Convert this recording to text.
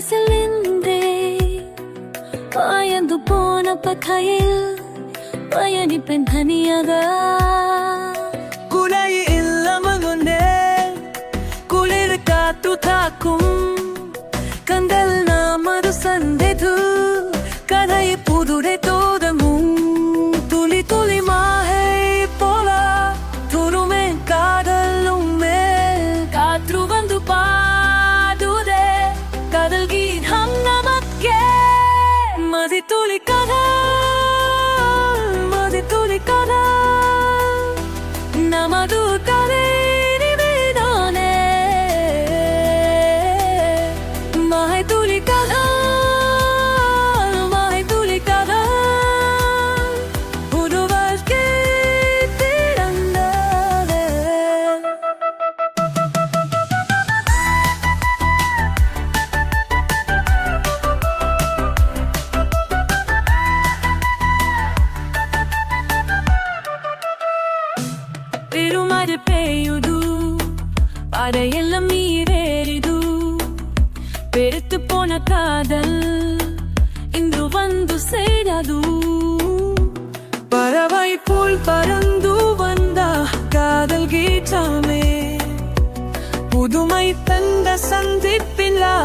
வாசல் நின்றே பாயந்து போன பக்கையில் பயணிப்பெண் தனியாக குலை இல்லாமல் ஒன்றே குளிர் காத்து தாக்கும் கண்டல் நாமது சந்தேது கதை புதுரை தோதமும் துளி துளி மாகை போல துருமே காதலும் மேல் காற்று வந்து பாடுதே கடல் கீதம் நமக்கே மதி துளி கடல் மதி துளி கடல் நமது கதை நிவேதானே மாய் துளி கடல் மாய் துளி கடல் புது வாழ்க்கை திறந்ததே பெருமழை பெய்யுது அதையெல்லாம் நீரேறிது பெருத்து போன காதல் இன்று வந்து சேரது பறவை போல் பறந்து வந்த காதல் கீதமே புதுமை தந்த சந்திப்பில்லா